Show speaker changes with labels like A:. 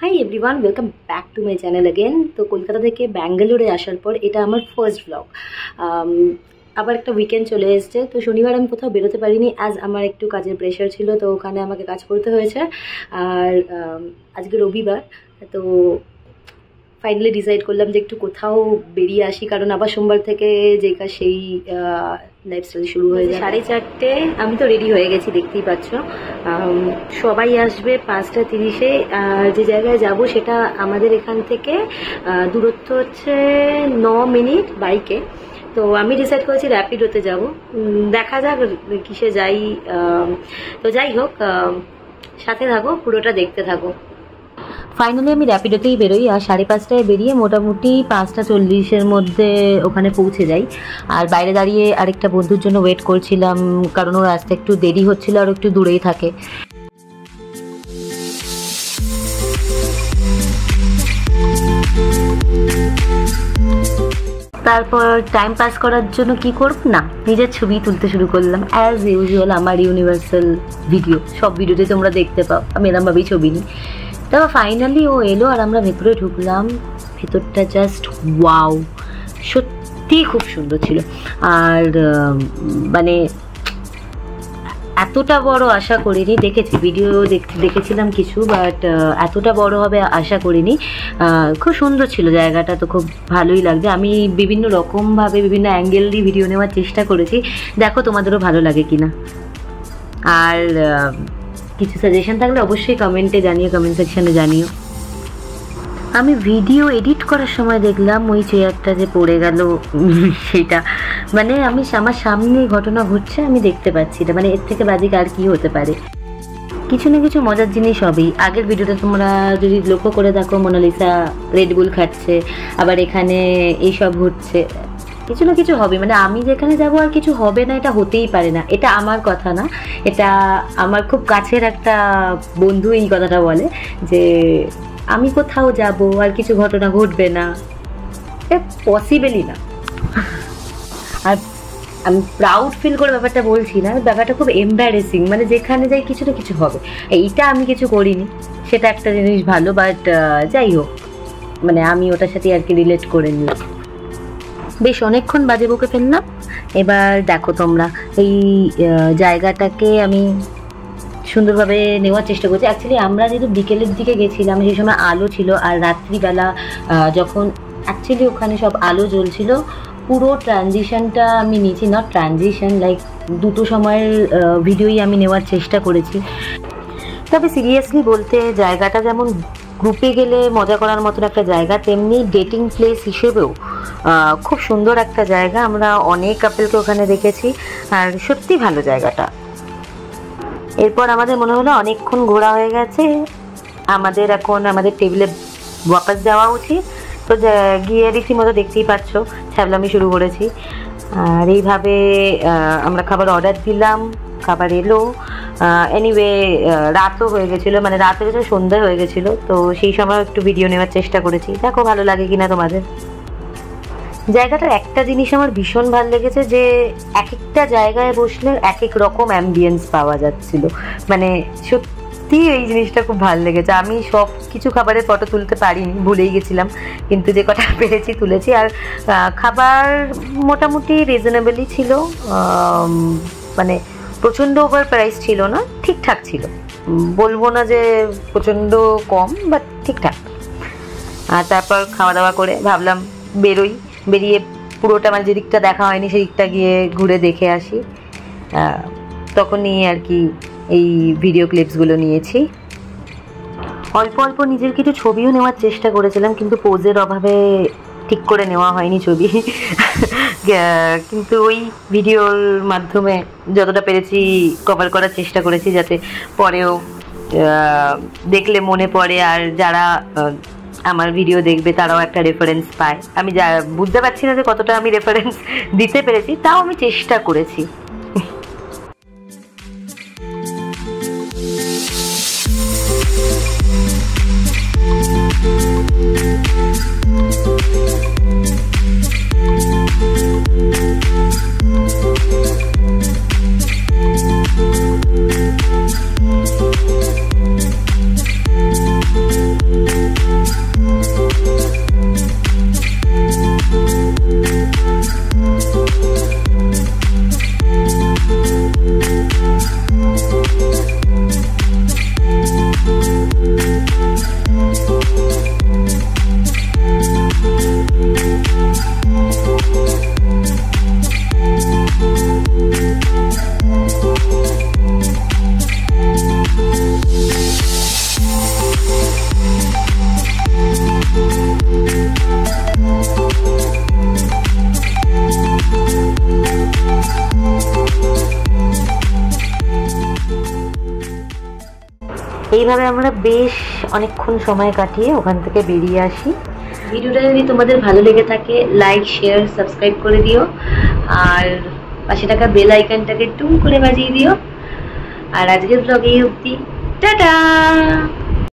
A: Hi everyone, welcome back to my channel again. তো কলকাতা থেকে ব্যাঙ্গালোরে আসার পর এটা আমার ফার্স্ট ব্লগ। আবার একটা উইকেন্ড চলে এসছে, তো শনিবার আমি কোথাও বেরোতে পারিনি, আজ আমার একটু কাজের প্রেশার ছিল, তো ওখানে আমাকে কাজ করতে হয়েছে। আর আজকে রবিবার, তো ফাইনালি ডিসাইড করলাম যে একটু কোথাও বেরিয়ে আসি, কারণ আবার সোমবার থেকে যে কাজ সেই লাইফস্টাইল শুরু হয়ে যায়। 4:30 আমি তো রেডি হয়ে গেছি, দেখতেই পাচ্ছ। সবাই আসবে 5:30-এ। যে জায়গায় যাব সেটা আমাদের এখান থেকে দূরত্ব হচ্ছে 9 মিনিট বাইকে। তো আমি ডিসাইড করেছি র্যাপিডোতে যাব, দেখা যাক কিসে যাই। তো যাই হোক, সাথে থাকো, পুরোটা দেখতে থাকো। ফাইনালি আমি র্যাপিডোতেই বেরোই, আর 5:30টায় বেরিয়ে মোটামুটি 5:40-এর মধ্যে ওখানে পৌঁছে যাই। আর বাইরে দাঁড়িয়ে আরেকটা বন্ধুর জন্য ওয়েট করছিলাম, কারণ ওর আসতে একটু দেরি হচ্ছিল আর একটু দূরেই থাকে। তারপর টাইম পাস করার জন্য কি করব না, নিজের ছবি তুলতে শুরু করলাম। অ্যাজ ইউজুয়াল আমার ইউনিভার্সাল ভিডিও, সব ভিডিওতে তোমরা দেখতে পাও আমি এরমভাবেই ছবি নিই। তারপর ফাইনালি ও এলো আর আমরা ভেতরে ঢুকলাম। ভেতরটা জাস্ট ওয়াও, সত্যি খুব সুন্দর ছিল। আর মানে এতটা বড় আশা করিনি, দেখেছি ভিডিও দেখেছিলাম কিছু, বাট এতটা বড় হবে আশা করিনি। খুব সুন্দর ছিল জায়গাটা, তো খুব ভালোই লাগছে। আমি বিভিন্ন রকমভাবে বিভিন্ন অ্যাঙ্গেল দিয়ে ভিডিও নেওয়ার চেষ্টা করেছি, দেখো তোমাদেরও ভালো লাগে কিনা। আর কিছু সাজেশন থাকলে অবশ্যই কমেন্টে জানিও, কমেন্ট সেকশনে জানিও। আমি ভিডিও এডিট করার সময় দেখলাম ওই চেয়ারটা যে পড়ে গেল, সেটা মানে আমার সামনে ঘটনা ঘটছে, আমি দেখতে পাচ্ছি এটা, মানে এর থেকে বাজে আর কি হতে পারে। কিছু না কিছু মজার জিনিস হবেই। আগের ভিডিওটা তোমরা যদি লক্ষ্য করে দেখো, মোনালিসা রেডবুল খাচ্ছে, আবার এখানে এইসব হচ্ছে, কিছু না কিছু হবে। মানে আমি যেখানে যাবো আর কিছু হবে না, এটা হতেই পারে না। এটা আমার কথা না, এটা আমার খুব কাছের একটা বন্ধু এই কথাটা বলে যে আমি কোথাও যাব আর কিছু ঘটনা ঘটবে না, এটা পসিবলই না। আর আমি প্রাউড ফিল করে ব্যাপারটা বলছি না, ব্যাপারটা খুব এম্বারেসিং। মানে যেখানে যাই কিছু না কিছু হবে, এইটা আমি কিছু করিনি, সেটা একটা জিনিস ভালো। বাট যাই হোক, মানে আমি ওটার সাথে আর কি রিলেট করে নিই। বেশ অনেকক্ষণ বাজে বকে ফেললাম। এবার দেখো তোমরা, এই জায়গাটাকে আমি সুন্দরভাবে নেওয়ার চেষ্টা করছি। অ্যাকচুয়ালি আমরা যেহেতু বিকেলের দিকে গেছিলাম, সেই সময় আলো ছিল, আর রাত্রিবেলা যখন অ্যাকচুয়ালি ওখানে সব আলো জ্বলছিল, পুরো ট্রানজিশনটা আমি নিয়েছি। নট ট্রানজিশন, লাইক দুটো সময়ের ভিডিওই আমি নেওয়ার চেষ্টা করেছি। তবে সিরিয়াসলি বলতে, জায়গাটা যেমন গ্রুপে গেলে মজা করার মতন একটা জায়গা, তেমনি ডেটিং প্লেস হিসেবেও খুব সুন্দর একটা জায়গা। আমরা অনেক কাপলকে ওখানে দেখেছি, আর সত্যি ভালো জায়গাটা। এরপর আমাদের মনে হলো অনেকক্ষণ ঘোরা হয়ে গেছে, আমাদের এখন আমাদের টেবিলে ওয়াপাস যাওয়া উচিত। তো গিয়ে রীতিমতো দেখতেই পাচ্ছ ছ্যাবলামি শুরু করেছি। আর এইভাবে আমরা খাবার অর্ডার দিলাম, খাবার এলো। এনিওয়ে রাতও হয়ে গেছিলো, মানে রাত হয়ে গেছিলো, সন্ধ্যা হয়ে গেছিলো। তো সেই সময় একটু ভিডিও নেওয়ার চেষ্টা করেছি, দেখো ভালো লাগে কিনা তোমাদের। জায়গাটার একটা জিনিস আমার ভীষণ ভালো লেগেছে, যে এক একটা জায়গায় বসলে এক এক রকম অ্যাম্বিয়েন্স পাওয়া যাচ্ছিল। মানে সত্যি এই জিনিসটা খুব ভালো লেগেছে। আমি সব কিছু খাবারের ফটো তুলতে পারিনি, ভুলেই গেছিলাম, কিন্তু যে কটা পেরেছি তুলেছি। আর খাবার মোটামুটি রিজনেবলই ছিল, মানে প্রচণ্ড ওভার প্রাইস ছিল না, ঠিকঠাক ছিল। বলবো না যে প্রচণ্ড কম, বাট ঠিকঠাক। আর তারপর খাওয়া দাওয়া করে ভাবলাম বেরিয়ে পুরোটা, মানে যেদিকটা দেখা হয়নি সেদিকটা গিয়ে ঘুরে দেখে আসি। তখনই আর কি এই ভিডিও ক্লিপসগুলো নিয়েছি। অল্প অল্প নিজের কিছু ছবিও নেওয়ার চেষ্টা করেছিলাম, কিন্তু পোজের অভাবে ঠিক করে নেওয়া হয়নি ছবি। কিন্তু ওই ভিডিওর মাধ্যমে যতটা পেরেছি কভার করার চেষ্টা করেছি, যাতে পরেও দেখলে মনে পড়ে, আর যারা আমার ভিডিও দেখবে তারাও একটা রেফারেন্স পায়। আমি বুঝতে পারছি না যে কতটা আমি রেফারেন্স দিতে পেরেছি, তাও আমি চেষ্টা করেছি। এইভাবে আমরা বেশ অনেকক্ষণ সময় কাটিয়ে ওখান থেকে বেরিয়ে আসি। ভিডিওটা যদি তোমাদের ভালো লেগে থাকে লাইক শেয়ার সাবস্ক্রাইব করে দিও, আর পাশে থাকা বেল আইকনটাকে টুম করে বাজিয়ে দিও। আর আজকের ব্লগ এই অবধি, টাটা।